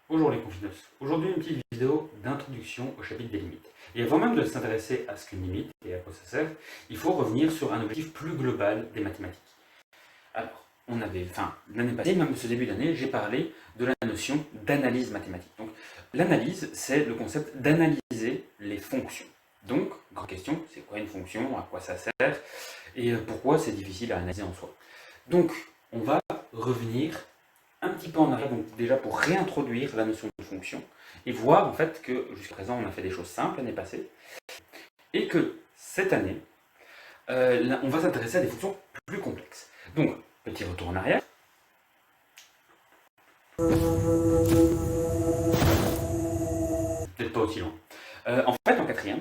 Bonjour les confineurs. Aujourd'hui, une petite vidéo d'introduction au chapitre des limites. Et avant même de s'intéresser à ce qu'une limite et à quoi ça sert, il faut revenir sur un objectif plus global des mathématiques. Alors, l'année passée, même ce début d'année, j'ai parlé de la notion d'analyse mathématique. Donc, l'analyse, c'est le concept d'analyser les fonctions. Donc, grande question, c'est quoi une fonction, à quoi ça sert, et pourquoi c'est difficile à analyser en soi. Donc, on va revenir un petit peu en arrière, donc déjà pour réintroduire la notion de fonction, et voir en fait que jusqu'à présent on a fait des choses simples l'année passée, et que cette année, on va s'intéresser à des fonctions plus complexes. Donc, petit retour en arrière. Peut-être pas aussi loin. En fait, en quatrième,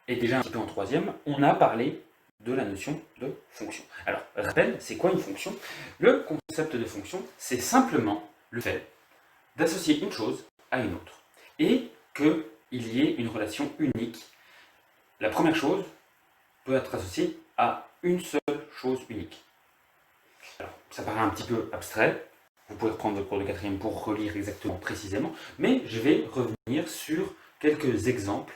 et déjà un petit peu en troisième, on a parlé de la notion de fonction. Alors, rappel, c'est quoi une fonction? Le concept de fonction, c'est simplement le fait d'associer une chose à une autre, et qu'il y ait une relation unique. La première chose peut être associée à une seule chose unique. Alors, ça paraît un petit peu abstrait, vous pouvez reprendre le cours de quatrième pour relire exactement précisément, mais je vais revenir sur quelques exemples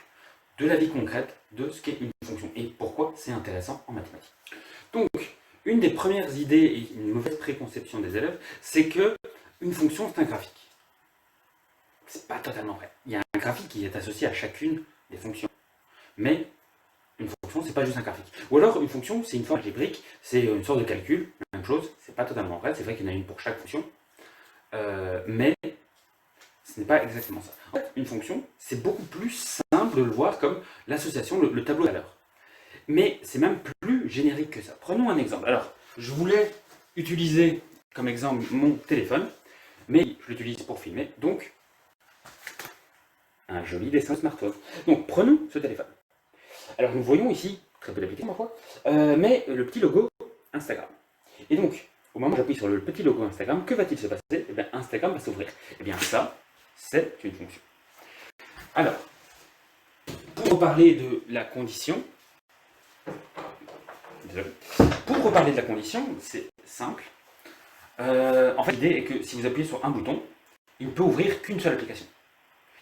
de la vie concrète de ce qu'est une fonction et pourquoi c'est intéressant en mathématiques. Donc, une des premières idées et une mauvaise préconception des élèves, c'est que une fonction c'est un graphique. C'est pas totalement vrai. Il y a un graphique qui est associé à chacune des fonctions. Mais une fonction, c'est pas juste un graphique. Ou alors, une fonction, c'est une forme algébrique, c'est une sorte de calcul, même chose, c'est pas totalement vrai, c'est vrai qu'il y en a une pour chaque fonction, mais ce n'est pas exactement ça. En fait, une fonction, c'est beaucoup plus simple de le voir comme l'association, le tableau de valeurs. Mais c'est même plus générique que ça. Prenons un exemple. Alors, je voulais utiliser comme exemple mon téléphone, mais je l'utilise pour filmer, donc un joli dessin smartphone. Donc, prenons ce téléphone. Alors, nous voyons ici, très peu d'applications parfois, mais le petit logo Instagram. Et donc, au moment où j'appuie sur le petit logo Instagram, que va-t-il se passer? Eh bien, Instagram va s'ouvrir. Eh bien, ça, c'est une fonction. Alors, pour reparler de la condition, c'est simple. En fait, l'idée est que si vous appuyez sur un bouton, il ne peut ouvrir qu'une seule application.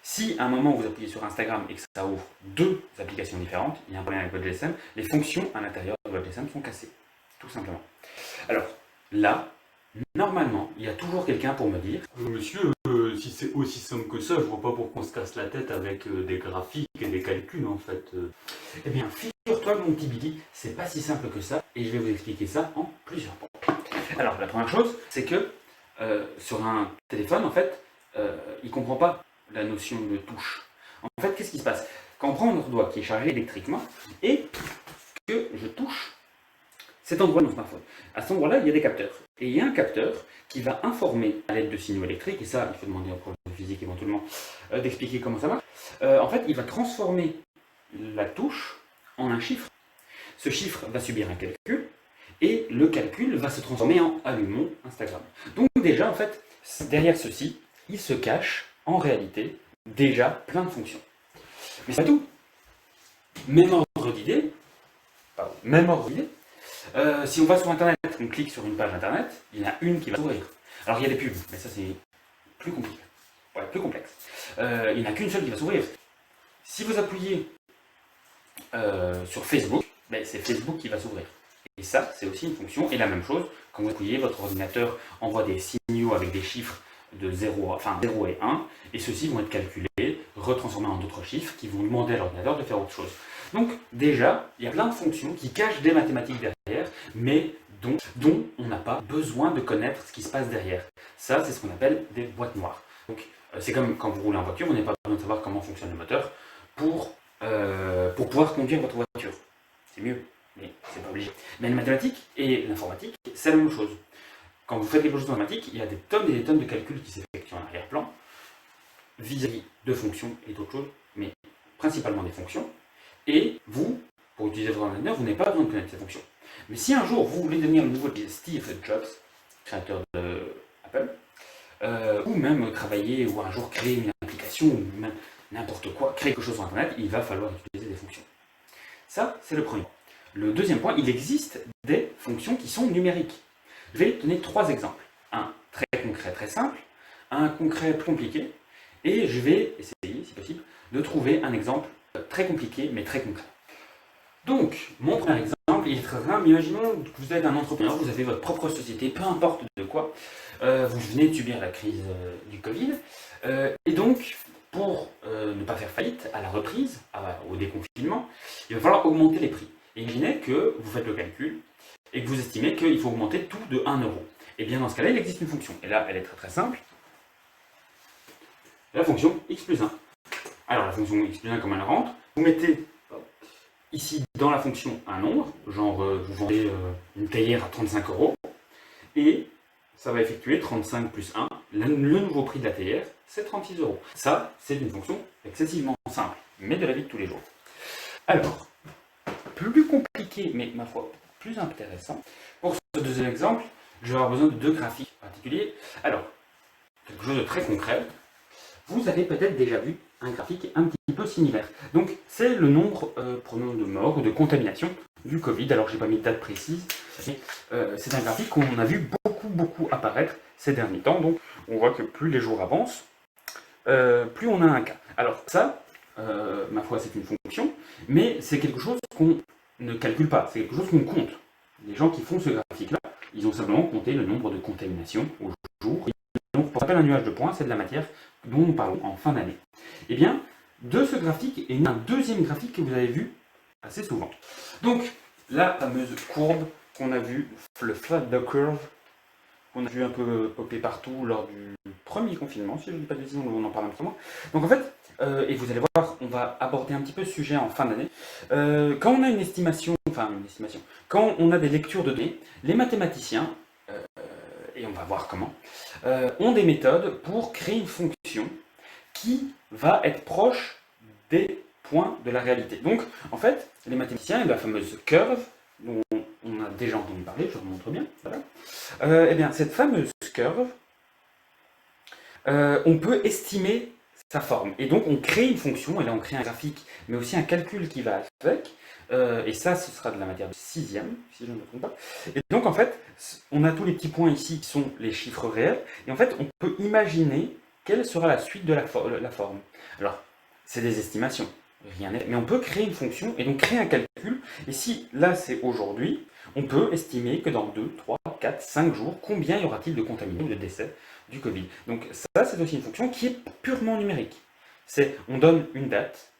Si à un moment vous appuyez sur Instagram et que ça ouvre deux applications différentes, il y a un problème avec votre GSM, les fonctions à l'intérieur de votre GSM sont cassées, tout simplement. Alors là, normalement, il y a toujours quelqu'un pour me dire Monsieur, si c'est aussi simple que ça, je vois pas pourquoi on se casse la tête avec des graphiques et des calculs en fait. eh bien, figure-toi que mon petit Billy, c'est pas si simple que ça, et je vais vous expliquer ça en plusieurs points. Alors, la première chose, c'est que sur un téléphone, en fait, il ne comprend pas la notion de touche. En fait, qu'est-ce qui se passe? Quand on prend notre doigt qui est chargé électriquement et que je touche cet endroit de mon smartphone, à cet endroit-là, il y a des capteurs. Et il y a un capteur qui va informer à l'aide de signaux électriques, et ça, il faut demander au prof de physique éventuellement d'expliquer comment ça marche. En fait, il va transformer la touche en un chiffre. Ce chiffre va subir un calcul, et le calcul va se transformer en allumons Instagram. Donc déjà, en fait, derrière ceci, il se cache, en réalité, déjà plein de fonctions. Mais c'est pas tout. Même ordre d'idée, si on va sur Internet, on clique sur une page Internet, il y en a une qui va s'ouvrir. Alors il y a des pubs, mais ça c'est plus compliqué. Ouais, plus complexe. Il n'y en a qu'une seule qui va s'ouvrir. Si vous appuyez sur Facebook, ben, c'est Facebook qui va s'ouvrir. Et ça, c'est aussi une fonction. Et la même chose, quand vous appuyez, votre ordinateur envoie des signaux avec des chiffres de 0 et 1, et ceux-ci vont être calculés, retransformés en d'autres chiffres qui vont demander à l'ordinateur de faire autre chose. Donc déjà, il y a plein de fonctions qui cachent des mathématiques derrière, mais dont on n'a pas besoin de connaître ce qui se passe derrière. Ça, c'est ce qu'on appelle des boîtes noires. Donc c'est comme quand vous roulez en voiture, vous n'avez pas besoin de savoir comment fonctionne le moteur pour pouvoir conduire votre voiture. C'est mieux, mais c'est pas obligé. Mais les mathématiques et l'informatique, c'est la même chose. Quand vous faites quelque chose en informatique, il y a des tonnes et des tonnes de calculs qui s'effectuent en arrière-plan vis-à-vis de fonctions et d'autres choses, mais principalement des fonctions. Et vous, pour utiliser votre ordinateur, vous n'avez pas besoin de connaître ces fonctions. Mais si un jour vous voulez devenir le nouveau Steve Jobs, créateur d'Apple, ou même travailler ou un jour créer une application ou même n'importe quoi, créer quelque chose sur Internet, il va falloir utiliser des fonctions. Ça, c'est le premier point. Le deuxième point, il existe des fonctions qui sont numériques. Je vais donner trois exemples. Un très concret, très simple, à un concret plus compliqué, et je vais essayer, si possible, de trouver un exemple très compliqué, mais très concret. Donc, mon premier exemple, il est très simple. Imaginons que vous êtes un entrepreneur, vous avez votre propre société, peu importe de quoi, vous venez de subir la crise du Covid, et donc, pour ne pas faire faillite à la reprise, au déconfinement, il va falloir augmenter les prix. Imaginez que vous faites le calcul et que vous estimez qu'il faut augmenter tout de 1 euro. Et bien dans ce cas-là, il existe une fonction. Et là, elle est très très simple. La fonction x plus 1. Alors la fonction x plus 1, comment elle rentre? Vous mettez ici dans la fonction un nombre, genre vous vendez une théière à 35 euros, et ça va effectuer 35 plus 1. Le nouveau prix de la théière, c'est 36 euros. Ça, c'est une fonction excessivement simple, mais de la vie de tous les jours. Alors, plus compliqué, mais ma foi, plus intéressant. Pour ce deuxième exemple, je vais avoir besoin de 2 graphiques particuliers. Alors, quelque chose de très concret. Vous avez peut-être déjà vu un graphique un petit peu similaire. Donc, c'est le nombre, prenons de morts ou de contamination du Covid. Alors, je n'ai pas mis de date précise, mais c'est un graphique qu'on a vu beaucoup apparaître ces derniers temps. Donc, on voit que plus les jours avancent, plus on a un cas. Alors, ça, ma foi, c'est une fonction, mais c'est quelque chose qu'on ne calcule pas, c'est quelque chose qu'on compte. Les gens qui font ce graphique-là, ils ont simplement compté le nombre de contaminations au jour. Donc, pour rappel, un nuage de points, c'est de la matière dont nous parlons en fin d'année. Et bien, de ce graphique est né un deuxième graphique que vous avez vu assez souvent. Donc, la fameuse courbe qu'on a vue, le flat the curve, qu'on a vu un peu popper partout lors du premier confinement, si je ne dis pas de bêtises, on en parle un petit peu moins. Donc en fait, et vous allez voir, on va aborder un petit peu ce sujet en fin d'année. Quand on a une estimation, quand on a des lectures de données, les mathématiciens, et on va voir comment, ont des méthodes pour créer une fonction qui va être proche des points de la réalité. Donc, en fait, les mathématiciens, la fameuse curve, dont on a déjà entendu parler, je vous montre bien, voilà. Eh bien, cette fameuse curve, on peut estimer sa forme. Et donc, on crée une fonction, et là, on crée un graphique, mais aussi un calcul qui va avec. Et ça, ce sera de la matière de 6e, si je ne me trompe pas. Et donc, en fait, on a tous les petits points ici qui sont les chiffres réels. Et en fait, on peut imaginer quelle sera la suite de la forme. Alors, c'est des estimations, rien n'est. Mais on peut créer une fonction et donc créer un calcul. Et si là, c'est aujourd'hui, on peut estimer que dans 2, 3, 4, 5 jours, combien y aura-t-il de contaminés ou de décès du Covid. Donc ça, c'est aussi une fonction qui est purement numérique. On donne une date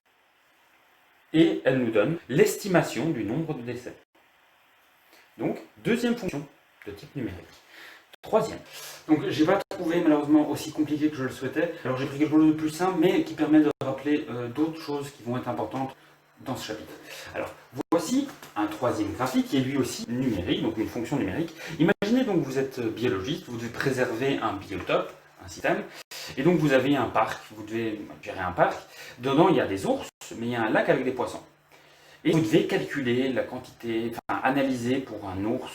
et elle nous donne l'estimation du nombre de décès. Donc, deuxième fonction de type numérique. Troisième. Donc, je n'ai pas trouvé malheureusement aussi compliqué que je le souhaitais. Alors, j'ai pris quelque chose de plus simple, mais qui permet de rappeler d'autres choses qui vont être importantes dans ce chapitre. Alors, voici un troisième graphique qui est lui aussi numérique, donc une fonction numérique. Imaginez donc que vous êtes biologiste, vous devez préserver un biotope, un système, et donc vous avez un parc, vous devez gérer un parc. Dedans, il y a des ours, mais il y a un lac avec des poissons. Et vous devez calculer la quantité, analyser pour un ours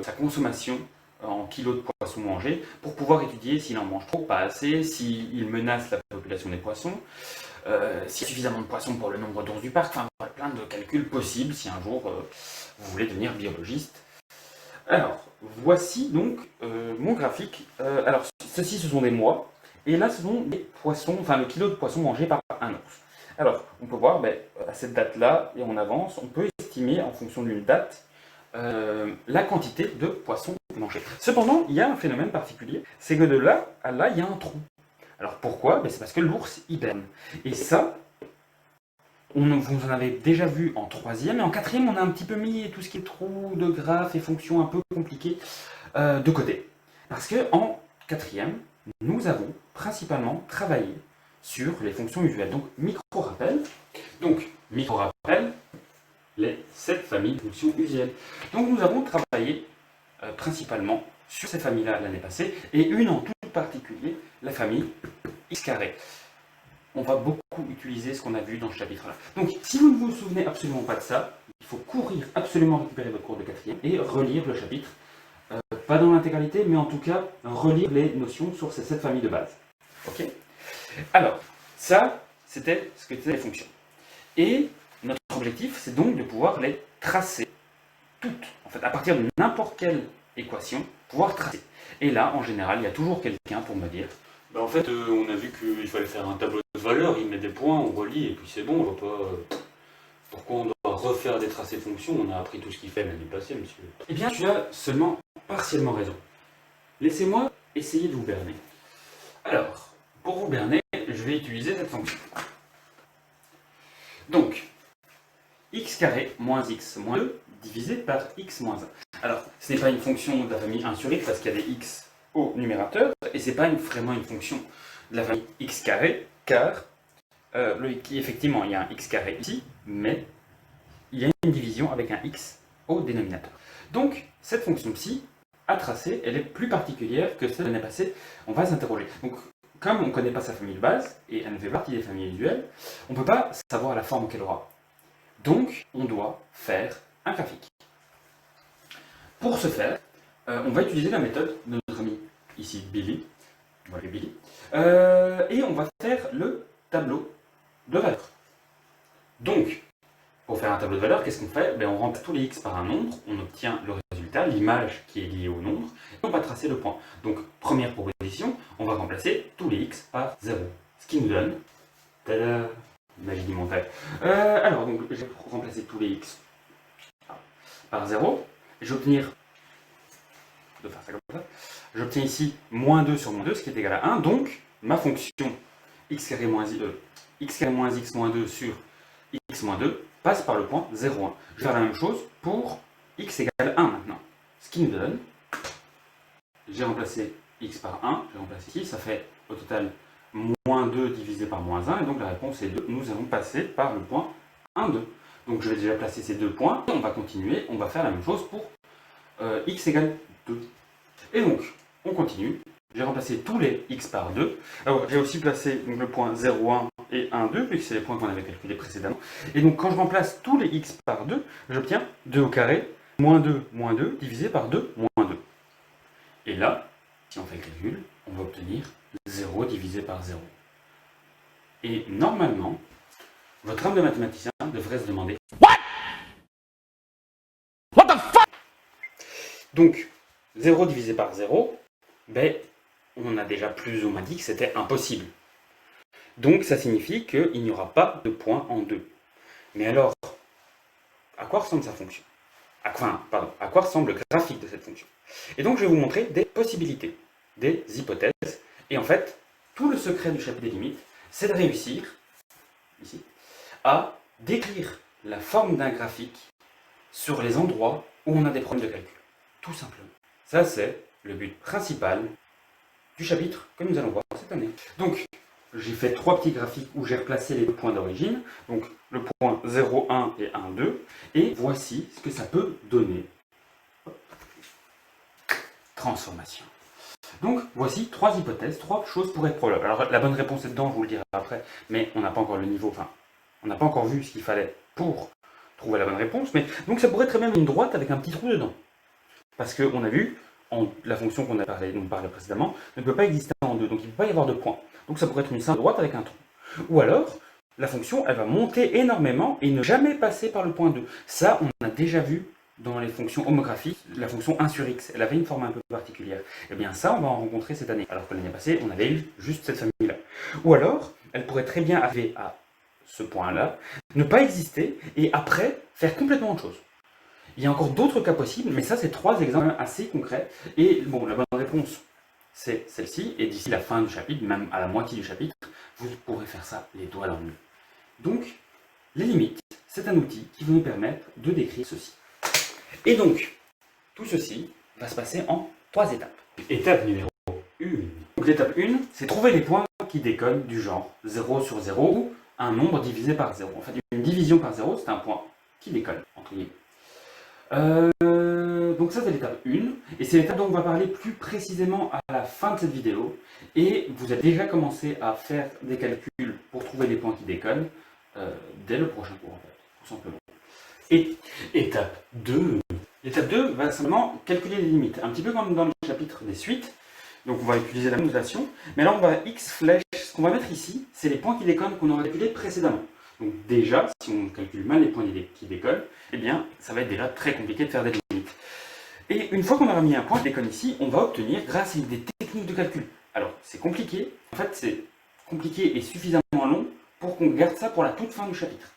sa consommation en kilos de poissons mangés pour pouvoir étudier s'il en mange trop, pas assez, s'il menace la population des poissons, s'il y a suffisamment de poissons pour le nombre d'ours du parc, enfin plein de calculs possibles si un jour vous voulez devenir biologiste. Alors, voici donc mon graphique. Alors, ceci ce sont des mois, et là ce sont des poissons, enfin le kilo de poissons mangés par un ours. Alors, on peut voir, à cette date-là, et on avance, on peut estimer en fonction d'une date la quantité de poissons mangés. Cependant, il y a un phénomène particulier, c'est que de là à là, il y a un trou. Alors pourquoi? C'est parce que l'ours hiberne. Et ça, vous en avez déjà vu en troisième, et en quatrième, on a un petit peu mis tout ce qui est trous de graphes et fonctions un peu compliquées de côté. Parce qu'en quatrième, nous avons principalement travaillé sur les fonctions usuelles. Donc, micro-rappel. Donc, micro-rappel, les 7 familles de fonctions usuelles. Donc, nous avons travaillé principalement sur cette famille-là l'année passée, et une en tout particulier, la famille x carré. On va beaucoup utiliser ce qu'on a vu dans ce chapitre-là. Donc, si vous ne vous souvenez absolument pas de ça, il faut courir absolument récupérer votre cours de quatrième et relire le chapitre. Pas dans l'intégralité, mais en tout cas, relire les notions sur ces 7 familles de base. Ok? Alors, ça, c'était ce que étaient les fonctions. Et notre objectif, c'est donc de pouvoir les tracer toutes. En fait, à partir de n'importe quelle équation, pouvoir tracer. Et là, en général, il y a toujours quelqu'un pour me dire, Bah, en fait, on a vu qu'il fallait faire un tableau de valeurs, il met des points, on relie, et puis c'est bon, on voit pas pourquoi on doit refaire des tracés de fonctions, on a appris tout ce qu'il fait l'année passée, monsieur. Eh bien, tu as seulement partiellement raison. Laissez-moi essayer de vous berner. Alors, pour vous berner, je vais utiliser cette fonction. Donc, x carré moins x moins 2 divisé par x moins 1. Alors, ce n'est pas une fonction de la famille 1 sur x parce qu'il y a des x au numérateur, et ce n'est pas vraiment une fonction de la famille x carré, car effectivement, il y a un x carré ici, mais il y a une division avec un x au dénominateur. Donc, cette fonction-ci, à tracer, elle est plus particulière que celle de l'année passée. On va s'interroger. Donc, comme on ne connaît pas sa famille de base, et elle ne fait partie des familles usuelles, on ne peut pas savoir la forme qu'elle aura. Donc, on doit faire un graphique. Pour ce faire, on va utiliser la méthode de notre ami ici, Billy. Voilà, Billy. Et on va faire le tableau de valeurs. Donc, pour faire un tableau de valeurs, qu'est-ce qu'on fait? On remplace tous les x par un nombre, on obtient le résultat, l'image qui est liée au nombre, et on va tracer le point. Donc, première proposition, on va remplacer tous les x par 0. Ce qui nous donne... Tada! Magie du montage. Alors, donc, je vais remplacer tous les x par 0. Je vais obtenir... de faire ça comme ça. J'obtiens ici moins 2 sur moins 2, ce qui est égal à 1. Donc, ma fonction x carré moins x moins 2 sur x moins 2 passe par le point 0,1. Je vais faire la même chose pour x égale 1 maintenant. Ce qui nous donne, j'ai remplacé x par 1, j'ai remplacé ici, ça fait au total moins 2 divisé par moins 1, et donc la réponse est 2. Nous allons passer par le point 1, 2. Donc je vais déjà placer ces deux points, et on va continuer, on va faire la même chose pour x égale 2. Et donc, on continue. J'ai remplacé tous les x par 2. Alors, j'ai aussi placé donc, le point 0, 1 et 1, 2, puisque c'est les points qu'on avait calculés précédemment. Et donc, quand je remplace tous les x par 2, j'obtiens 2 au carré, moins 2, divisé par 2, moins 2. Et là, si on fait le calcul, on va obtenir 0 divisé par 0. Et normalement, votre âme de mathématicien devrait se demander What the fuck? Donc, 0 divisé par 0, on a déjà plus ou moins dit que c'était impossible. Donc ça signifie qu'il n'y aura pas de point en 2. Mais alors, à quoi ressemble sa fonction? À quoi ressemble le graphique de cette fonction? Et donc je vais vous montrer des possibilités, des hypothèses. Et en fait, tout le secret du chapitre des limites, c'est de réussir, ici, à décrire la forme d'un graphique sur les endroits où on a des problèmes de calcul. Tout simplement. Ça, c'est le but principal du chapitre que nous allons voir cette année. Donc, j'ai fait 3 petits graphiques où j'ai replacé les deux points d'origine. Donc, le point 0, 1 et 1, 2. Et voici ce que ça peut donner. Transformation. Donc, voici 3 hypothèses, 3 choses pour être probable. Alors, la bonne réponse est dedans, je vous le dirai après, mais on n'a pas encore le niveau, on n'a pas encore vu ce qu'il fallait pour trouver la bonne réponse. Mais donc, ça pourrait être même une droite avec un petit trou dedans. Parce qu'on a vu, la fonction dont on parlait précédemment ne peut pas exister en 2, donc il ne peut pas y avoir de point. Donc ça pourrait être une simple droite avec un trou. Ou alors, la fonction, elle va monter énormément et ne jamais passer par le point 2. Ça, on a déjà vu dans les fonctions homographiques, la fonction 1 sur x, elle avait une forme un peu particulière. Et bien ça, on va en rencontrer cette année. Alors que l'année passée, on avait eu juste cette famille-là. Ou alors, elle pourrait très bien arriver à ce point-là, ne pas exister, et après, faire complètement autre chose. Il y a encore d'autres cas possibles, mais ça, c'est 3 exemples assez concrets. Et bon, la bonne réponse, c'est celle-ci. Et d'ici la fin du chapitre, même à la moitié du chapitre, vous pourrez faire ça les doigts dans le nez. Donc, les limites, c'est un outil qui va nous permettre de décrire ceci. Et donc, tout ceci va se passer en 3 étapes. Étape numéro 1. Donc, l'étape 1, c'est trouver les points qui déconnent du genre 0 sur 0 ou un nombre divisé par 0. En fait, une division par 0, c'est un point qui déconne, entre guillemets. Donc ça c'est l'étape 1, et c'est l'étape dont on va parler plus précisément à la fin de cette vidéo, et vous avez déjà commencé à faire des calculs pour trouver les points qui déconnent dès le prochain cours en fait, tout simplement. Et étape 2. L'étape 2 va simplement calculer les limites, un petit peu comme dans le chapitre des suites, donc on va utiliser la même notation, mais là on va x flèche, ce qu'on va mettre ici, c'est les points qui déconnent qu'on aurait calculés précédemment. Donc déjà, si on calcule mal les points qui déconnent, eh bien, ça va être déjà très compliqué de faire des limites. Et une fois qu'on aura mis un point qui déconne ici, on va obtenir, grâce à des techniques de calcul Alors, c'est compliqué. En fait, c'est compliqué et suffisamment long pour qu'on garde ça pour la toute fin du chapitre,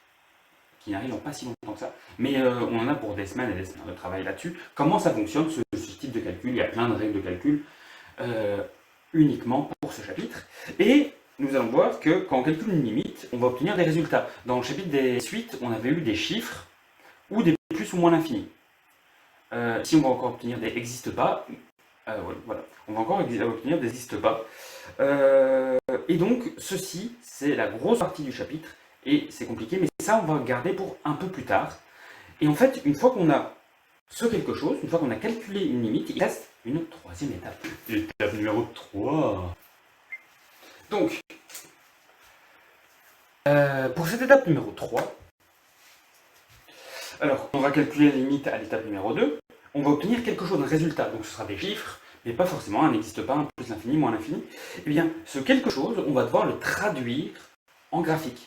qui n'arrive en pas si longtemps que ça. Mais on en a pour des semaines et des semaines de travail là-dessus. Comment ça fonctionne, ce type de calcul? Il y a plein de règles de calcul uniquement pour ce chapitre. Et nous allons voir que quand on calcule une limite, on va obtenir des résultats. Dans le chapitre des suites, on avait eu des chiffres ou des plus ou moins l'infini. Ici, on va encore obtenir des n'existe pas. Voilà. On va encore obtenir des n'existe pas. Et donc, ceci, c'est la grosse partie du chapitre. Et c'est compliqué, mais ça, on va garder pour un peu plus tard. Et en fait, une fois qu'on a ce quelque chose, une fois qu'on a calculé une limite, il reste une troisième étape. Étape numéro 3. Donc, pour cette étape numéro 3, alors, on va calculer la limite à l'étape numéro 2, on va obtenir quelque chose, un résultat. Donc, ce sera des chiffres, mais pas forcément un n'existe pas, un plus l'infini, moins l'infini. Eh bien, ce quelque chose, on va devoir le traduire en graphique.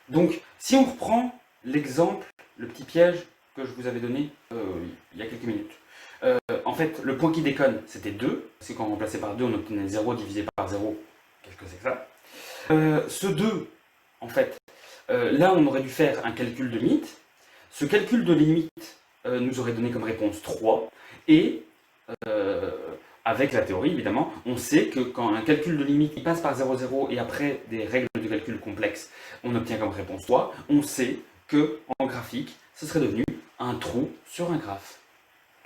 Donc, si on reprend l'exemple, le petit piège que je vous avais donné il y a quelques minutes. En fait, le point qui déconne, c'était 2. C'est quand on remplaçait par 2, on obtenait 0 divisé par 0. Qu'est-ce que c'est que ça? Ce 2, en fait, là, on aurait dû faire un calcul de limite. Ce calcul de limite nous aurait donné comme réponse 3. Et, avec la théorie, évidemment, on sait que quand un calcul de limite il passe par 0, 0 et après des règles de calcul complexes, on obtient comme réponse 3. On sait que en graphique, ce serait devenu un trou sur un graphe.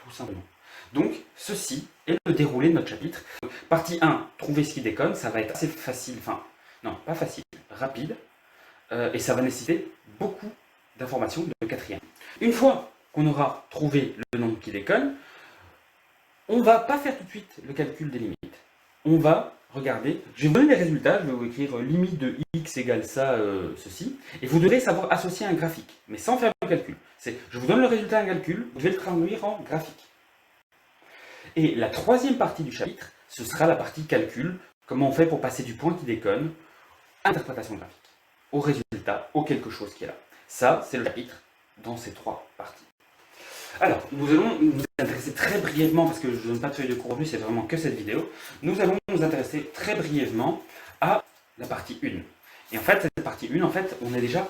Tout simplement. Donc, ceci est le déroulé de notre chapitre. Partie 1, trouver ce qui déconne, ça va être assez facile, enfin, non, pas facile, rapide, et ça va nécessiter beaucoup d'informations de quatrième. Une fois qu'on aura trouvé le nombre qui déconne, on ne va pas faire tout de suite le calcul des limites. On va regarder, je vais vous donner les résultats, je vais vous écrire limite de x égale ça, ceci, et vous devrez savoir associer un graphique, mais sans faire le calcul. Je vous donne le résultat d'un calcul, vous devez le traduire en graphique. Et la troisième partie du chapitre, ce sera la partie calcul, comment on fait pour passer du point qui déconne à l'interprétation graphique, au résultat, au quelque chose qui est là. Ça, c'est le chapitre dans ces trois parties. Alors, nous allons nous intéresser très brièvement, parce que je ne donne pas de feuille de cours aujourd'hui, c'est vraiment que cette vidéo, nous allons nous intéresser très brièvement à la partie 1. Et en fait, cette partie 1, en fait, on est déjà,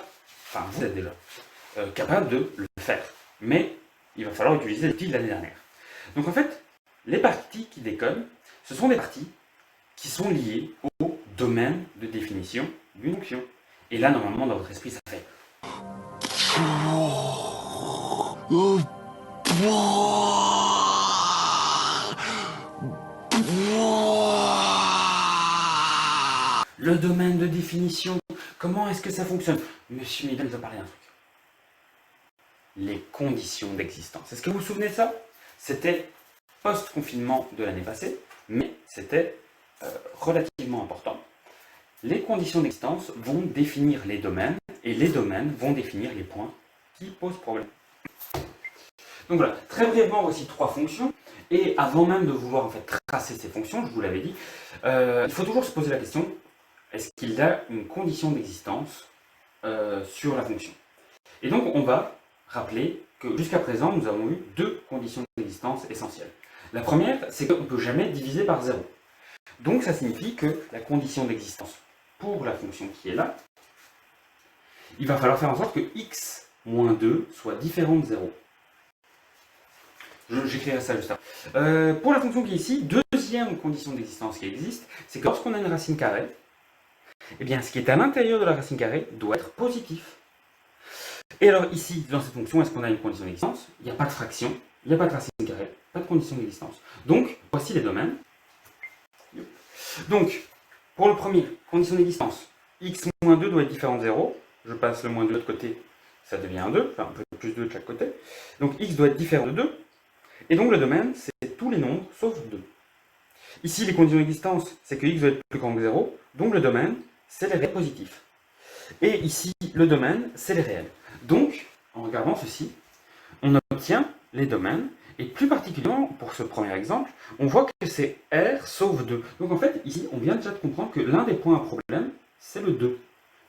enfin vous êtes déjà capable de le faire. Mais il va falloir utiliser l'outil de l'année dernière. Donc en fait, les parties qui déconnent, ce sont des parties qui sont liées au domaine de définition d'une fonction. Et là, normalement, dans votre esprit, ça fait... Le domaine de définition, comment est-ce que ça fonctionne? Monsieur Midden veut parler d'un truc. Les conditions d'existence. Est-ce que vous vous souvenez de ça? C'était post-confinement de l'année passée, mais c'était relativement important. Les conditions d'existence vont définir les domaines, et les domaines vont définir les points qui posent problème. Donc voilà, très brièvement, voici trois fonctions. Et avant même de vouloir en fait tracer ces fonctions, je vous l'avais dit, il faut toujours se poser la question, est-ce qu'il y a une condition d'existence sur la fonction? Et donc on va rappeler que jusqu'à présent, nous avons eu deux conditions d'existence essentielles. La première, c'est qu'on ne peut jamais diviser par 0. Donc ça signifie que la condition d'existence pour la fonction qui est là, il va falloir faire en sorte que x moins 2 soit différent de 0. J'écrirai ça juste après. Pour la fonction qui est ici, deuxième condition d'existence qui existe, c'est que lorsqu'on a une racine carrée, eh bien, ce qui est à l'intérieur de la racine carrée doit être positif. Et alors ici, dans cette fonction, est-ce qu'on a une condition d'existence? Il n'y a pas de fraction, il n'y a pas de racine carrée, pas de condition d'existence. Donc, voici les domaines. Donc, pour le premier, condition d'existence, x moins 2 doit être différent de 0. Je passe le moins 2 de l'autre côté, ça devient un 2, enfin un peu plus 2 de chaque côté. Donc x doit être différent de 2. Et donc le domaine, c'est tous les nombres sauf 2. Ici, les conditions d'existence, c'est que x doit être plus grand que 0. Donc le domaine, c'est les réels positifs. Et ici, le domaine, c'est les réels. Donc, en regardant ceci, on obtient les domaines. Et plus particulièrement, pour ce premier exemple, on voit que c'est R sauf 2. Donc en fait, ici, on vient déjà de comprendre que l'un des points à problème, c'est le 2.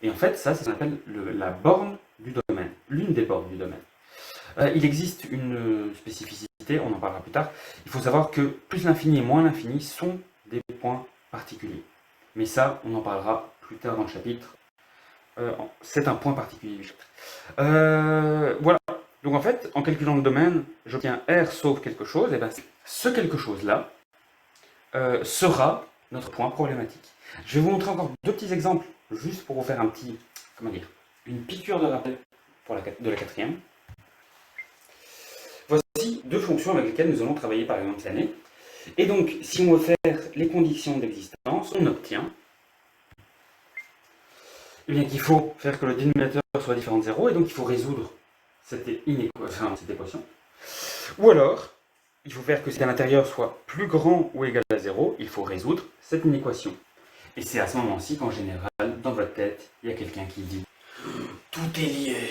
Et en fait, ça, c'est ce qu'on appelle la borne du domaine, l'une des bornes du domaine. Il existe une spécificité, on en parlera plus tard. Il faut savoir que plus l'infini et moins l'infini sont des points particulier. Mais ça, on en parlera plus tard dans le chapitre. C'est un point particulier du chapitre. Voilà. Donc en fait, en calculant le domaine, j'obtiens R sauf quelque chose, et bien ce quelque chose-là sera notre point problématique. Je vais vous montrer encore deux petits exemples, juste pour vous faire un petit, une piqûre de rappel de la quatrième. Voici deux fonctions avec lesquelles nous allons travailler par exemple cette année. Et donc, si on veut faire les conditions d'existence, on obtient qu'il faut faire que le dénominateur soit différent de 0, et donc il faut résoudre cette équation. Ou alors, il faut faire que si à l'intérieur soit plus grand ou égal à 0, il faut résoudre cette inéquation. Et c'est à ce moment-ci qu'en général, dans votre tête, il y a quelqu'un qui dit « Tout est lié ».